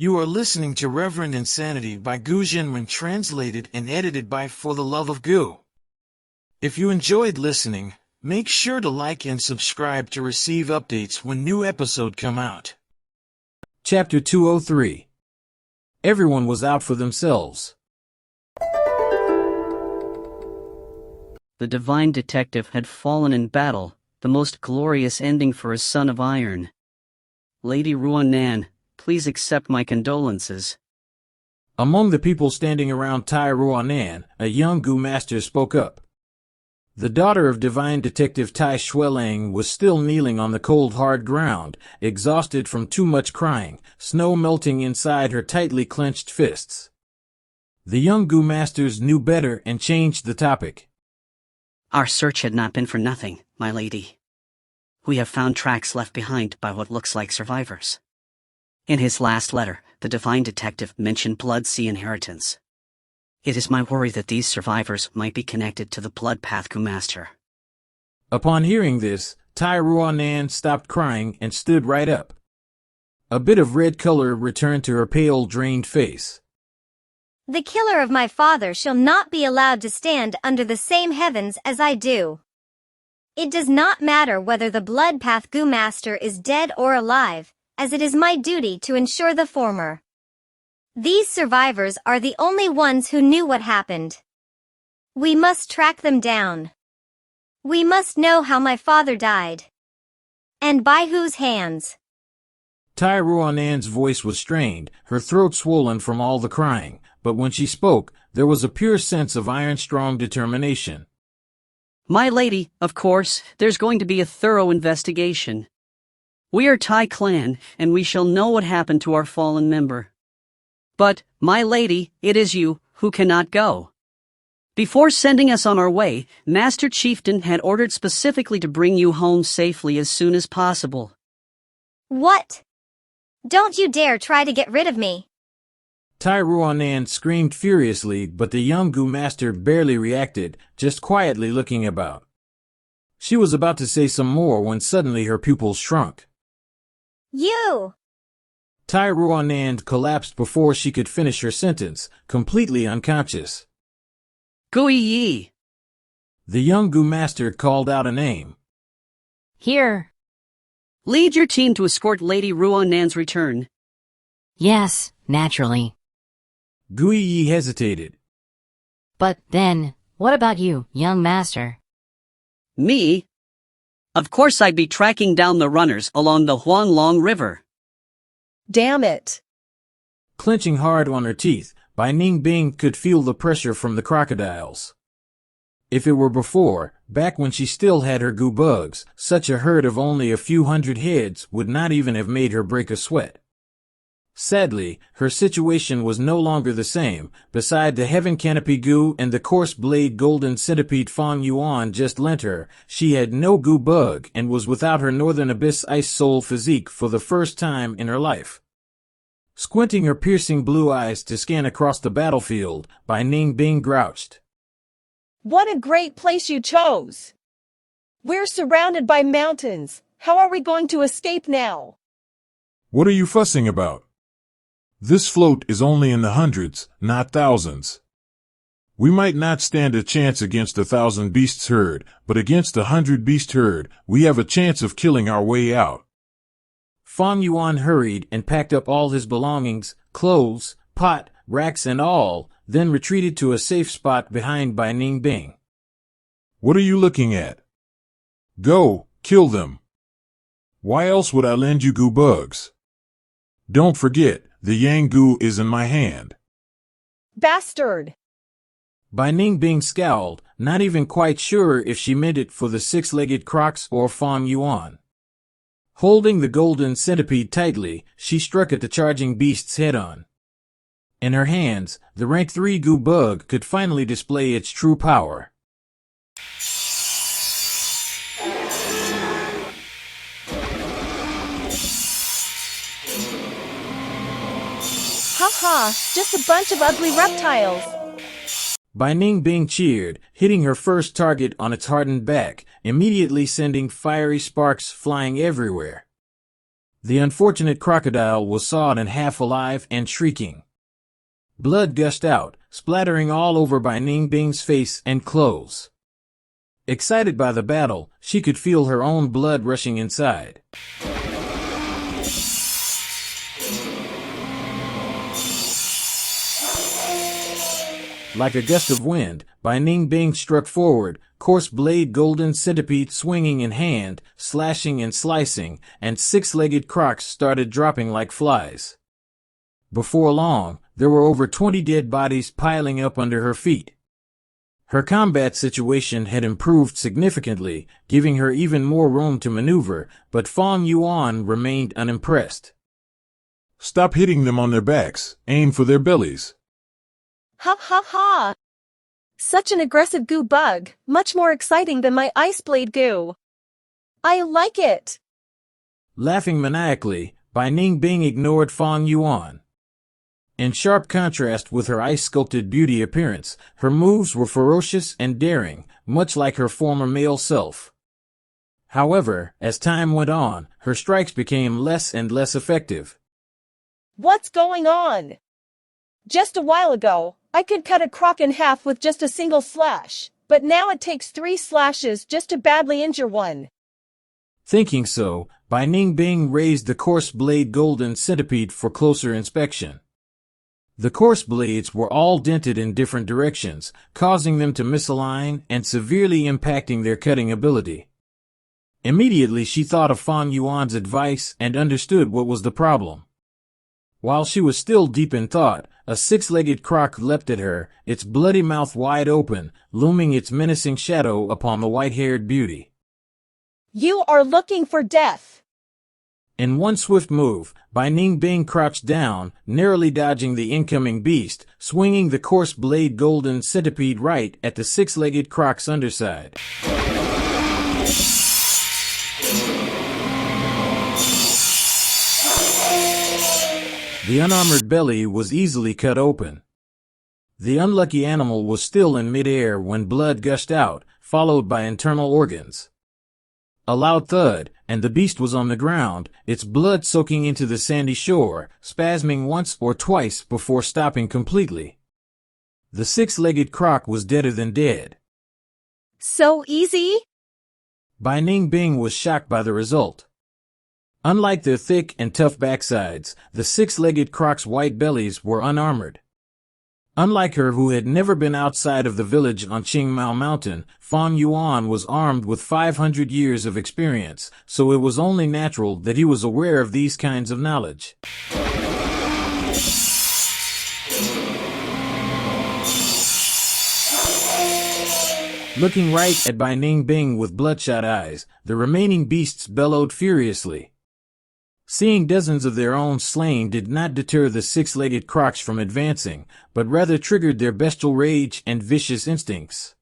You are listening to Reverend Insanity by Gu Jinwen, translated and edited by For the Love of Gu. If you enjoyed listening, make sure to like and subscribe to receive updates when new episodes come out. Chapter 203. Everyone was out for themselves. The divine detective had fallen in battle, the most glorious ending for a son of iron. Lady Ruanan, please accept my condolences. Among the people standing around Tai Ruanan, a young Gu master spoke up. The daughter of divine detective Tai Shuelang was still kneeling on the cold hard ground, exhausted from too much crying, snow melting inside her tightly clenched fists. The young Gu masters knew better and changed the topic. Our search had not been for nothing, my lady. We have found tracks left behind by what looks like survivors. In his last letter, the divine detective mentioned Blood Sea inheritance. It is my worry that these survivors might be connected to the Blood Path Gu Master. Upon hearing this, Tai Ruanan stopped crying and stood right up. A bit of red color returned to her pale, drained face. The killer of my father shall not be allowed to stand under the same heavens as I do. It does not matter whether the Blood Path Gu Master is dead or alive, as it is my duty to ensure the former. These survivors are the only ones who knew what happened. We must track them down. We must know how my father died. And by whose hands. Tai Ruanan's voice was strained, her throat swollen from all the crying, but when she spoke, there was a pure sense of iron-strong determination. My lady, of course, there's going to be a thorough investigation. We are Tai clan, and we shall know what happened to our fallen member. But, my lady, it is you who cannot go. Before sending us on our way, Master Chieftain had ordered specifically to bring you home safely as soon as possible. What? Don't you dare try to get rid of me. Tai Ruanan screamed furiously, but the young Gu master barely reacted, just quietly looking about. She was about to say some more when suddenly her pupils shrunk. You! Tai Ruanan collapsed before she could finish her sentence, completely unconscious. Gui Yi! The young Gu master called out a name. Here. Lead your team to escort Lady Ruanan's return. Yes, naturally. Gui Yi hesitated. But then, what about you, young master? Me? Of course I'd be tracking down the runners along the Huanglong River. Damn it. Clenching hard on her teeth, Bai Ning could feel the pressure from the crocodiles. If it were before, back when she still had her Gu bugs, such a herd of only a few hundred heads would not even have made her break a sweat. Sadly, her situation was no longer the same. Beside the Heaven Canopy Gu and the coarse blade golden centipede Fang Yuan just lent her, she had no Gu bug and was without her Northern Abyss Ice Soul physique for the first time in her life. Squinting her piercing blue eyes to scan across the battlefield, Bai Ning grouched. What a great place you chose. We're surrounded by mountains. How are we going to escape now? What are you fussing about? This float is only in the hundreds, not thousands. We might not stand a chance against 1,000 beasts herd, but against 100 beast herd, we have a chance of killing our way out. Fang Yuan hurried and packed up all his belongings, clothes, pot, racks and all, then retreated to a safe spot behind Bai Ning. What are you looking at? Go, kill them. Why else would I lend you Gu bugs? Don't forget, the Yang Gu is in my hand. Bastard! Bai Ning scowled, not even quite sure if she meant it for the six-legged crocs or Fang Yuan. Holding the golden centipede tightly, she struck at the charging beast's head-on. In her hands, the rank 3 Gu bug could finally display its true power. Ha, just a bunch of ugly reptiles. Bai Ning cheered, hitting her first target on its hardened back, immediately sending fiery sparks flying everywhere. The unfortunate crocodile was sawed in half alive and shrieking. Blood gushed out, splattering all over by Ning Bing's face and clothes. Excited by the battle, she could feel her own blood rushing inside. Like a gust of wind, Bai Ning Bing struck forward, coarse blade golden centipede swinging in hand, slashing and slicing, and six-legged crocs started dropping like flies. Before long, there were over 20 dead bodies piling up under her feet. Her combat situation had improved significantly, giving her even more room to maneuver, but Fang Yuan remained unimpressed. Stop hitting them on their backs. Aim for their bellies. Ha ha ha! Such an aggressive goo bug, much more exciting than my ice blade goo. I like it! Laughing maniacally, Bai Ning Bing ignored Fang Yuan. In sharp contrast with her ice-sculpted beauty appearance, her moves were ferocious and daring, much like her former male self. However, as time went on, her strikes became less and less effective. What's going on? Just a while ago, I could cut a croc in half with just a single slash, but now it takes 3 slashes just to badly injure one. Thinking so, Bai Ning Bing raised the coarse blade golden centipede for closer inspection. The coarse blades were all dented in different directions, causing them to misalign and severely impacting their cutting ability. Immediately she thought of Fang Yuan's advice and understood what was the problem. While she was still deep in thought, a six-legged croc leapt at her, its bloody mouth wide open, looming its menacing shadow upon the white-haired beauty. You are looking for death! In one swift move, Bai Ning Bing crouched down, narrowly dodging the incoming beast, swinging the coarse blade golden centipede right at the six-legged croc's underside. The unarmored belly was easily cut open. The unlucky animal was still in midair when blood gushed out, followed by internal organs. A loud thud, and the beast was on the ground, its blood soaking into the sandy shore, spasming once or twice before stopping completely. The six-legged croc was deader than dead. So easy? Bai Ning Bing was shocked by the result. Unlike their thick and tough backsides, the six-legged croc's white bellies were unarmored. Unlike her, who had never been outside of the village on Qingmao Mountain, Fang Yuan was armed with 500 years of experience, so it was only natural that he was aware of these kinds of knowledge. Looking right at Bai Ning Bing with bloodshot eyes, the remaining beasts bellowed furiously. Seeing dozens of their own slain did not deter the six-legged crocs from advancing, but rather triggered their bestial rage and vicious instincts.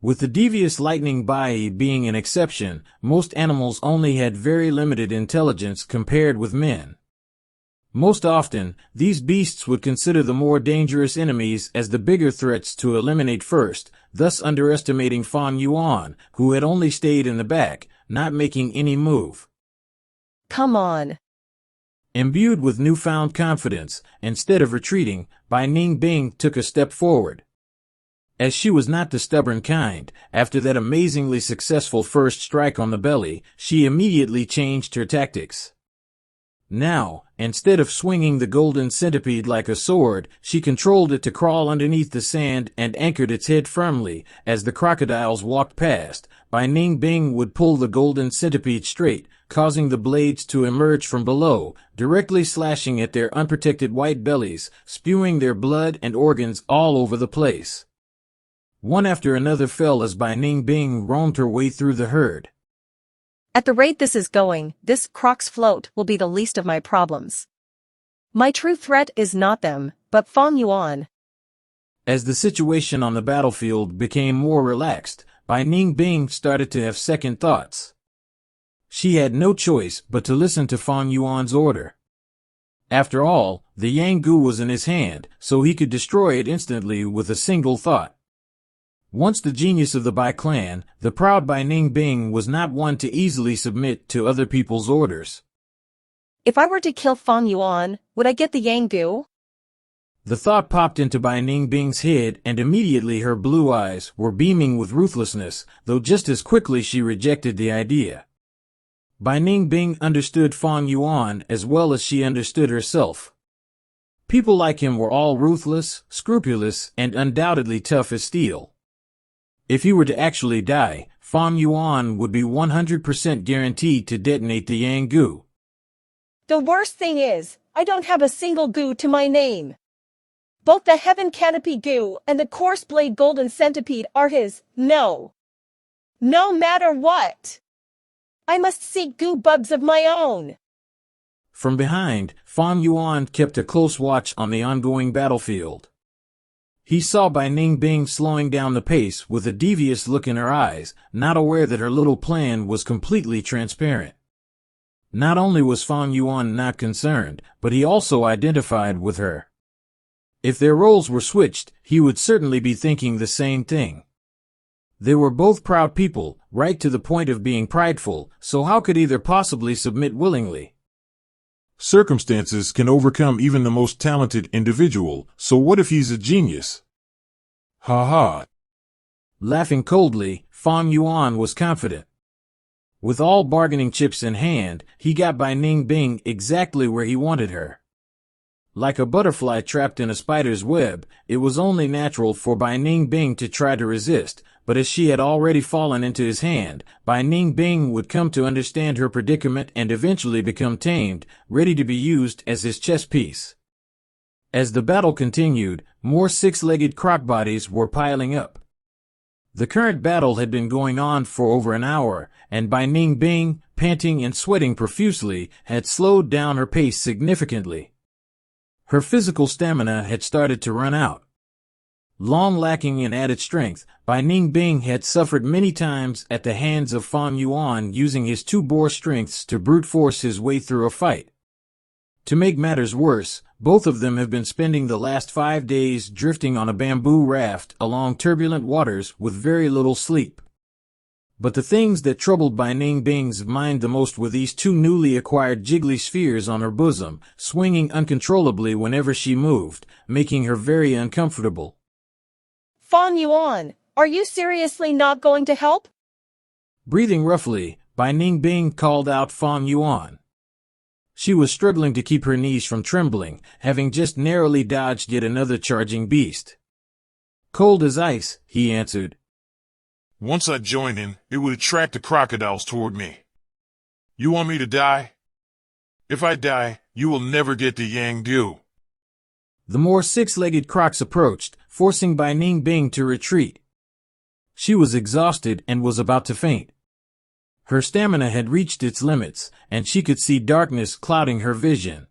With the devious lightning bai being an exception, most animals only had very limited intelligence compared with men. Most often, these beasts would consider the more dangerous enemies as the bigger threats to eliminate first, thus underestimating Fang Yuan, who had only stayed in the back, not making any move. Come on. Imbued with newfound confidence, instead of retreating, Bai Ning Bing took a step forward. As she was not the stubborn kind, after that amazingly successful first strike on the belly, she immediately changed her tactics. Now, instead of swinging the golden centipede like a sword, she controlled it to crawl underneath the sand and anchored its head firmly. As the crocodiles walked past, Bai Ning Bing would pull the golden centipede straight, causing the blades to emerge from below, directly slashing at their unprotected white bellies, spewing their blood and organs all over the place. One after another fell as Bai Ning Bing roamed her way through the herd. At the rate this is going, this croc's float will be the least of my problems. My true threat is not them, but Fang Yuan. As the situation on the battlefield became more relaxed, Bai Ning Bing started to have second thoughts. She had no choice but to listen to Fang Yuan's order. After all, the Yang Gu was in his hand, so he could destroy it instantly with a single thought. Once the genius of the Bai clan, the proud Bai Ning Bing was not one to easily submit to other people's orders. If I were to kill Fang Yuan, would I get the yang goo? The thought popped into Bai Ningbing's head, and immediately her blue eyes were beaming with ruthlessness, though just as quickly she rejected the idea. Bai Ningbing understood Fang Yuan as well as she understood herself. People like him were all ruthless, scrupulous, and undoubtedly tough as steel. If he were to actually die, Fang Yuan would be 100% guaranteed to detonate the yang goo. The worst thing is, I don't have a single goo to my name. Both the Heaven Canopy goo and the Coarse Blade Golden Centipede are his. No matter what. I must seek goo bugs of my own. From behind, Fang Yuan kept a close watch on the ongoing battlefield. He saw Bai Ningbing slowing down the pace with a devious look in her eyes, not aware that her little plan was completely transparent. Not only was Fang Yuan not concerned, but he also identified with her. If their roles were switched, he would certainly be thinking the same thing. They were both proud people, right to the point of being prideful, so how could either possibly submit willingly? Circumstances can overcome even the most talented individual, so what if he's a genius? Ha ha. Laughing coldly, Fang Yuan was confident. With all bargaining chips in hand, he got Bai Ningbing exactly where he wanted her. Like a butterfly trapped in a spider's web, it was only natural for Bai Ningbing to try to resist, but as she had already fallen into his hand, Bai Ningbing would come to understand her predicament and eventually become tamed, ready to be used as his chess piece. As the battle continued, more six-legged croc bodies were piling up. The current battle had been going on for over an hour, and Bai Ningbing, panting and sweating profusely, had slowed down her pace significantly. Her physical stamina had started to run out. Long lacking in added strength, Bai Ningbing had suffered many times at the hands of Fang Yuan using his two boar strengths to brute force his way through a fight. To make matters worse, both of them have been spending the last 5 days drifting on a bamboo raft along turbulent waters with very little sleep. But the things that troubled Bai Ningbing's mind the most were these two newly acquired jiggly spheres on her bosom, swinging uncontrollably whenever she moved, making her very uncomfortable. Fang Yuan, are you seriously not going to help? Breathing roughly, Bai Ningbing called out Fang Yuan. She was struggling to keep her knees from trembling, having just narrowly dodged yet another charging beast. Cold as ice, he answered. Once I join in, it would attract the crocodiles toward me. You want me to die? If I die, you will never get the yang goo. The more six-legged crocs approached, forcing Bai Ningbing to retreat. She was exhausted and was about to faint. Her stamina had reached its limits, and she could see darkness clouding her vision.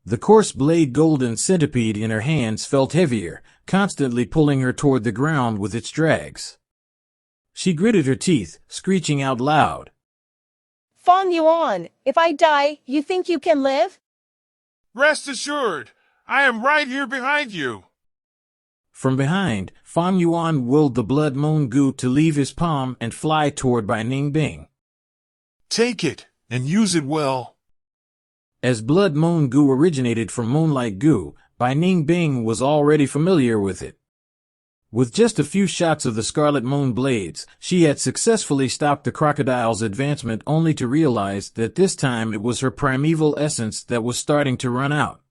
The coarse blade golden centipede in her hands felt heavier, constantly pulling her toward the ground with its drags. She gritted her teeth, screeching out loud. Fang Yuan, if I die, you think you can live? Rest assured, I am right here behind you. From behind, Fang Yuan willed the blood moon goo to leave his palm and fly toward Bai Ningbing. Take it, and use it well. As blood moon goo originated from moonlight goo, Bai Ningbing was already familiar with it. With just a few shots of the scarlet moon blades, she had successfully stopped the crocodile's advancement only to realize that this time it was her primeval essence that was starting to run out.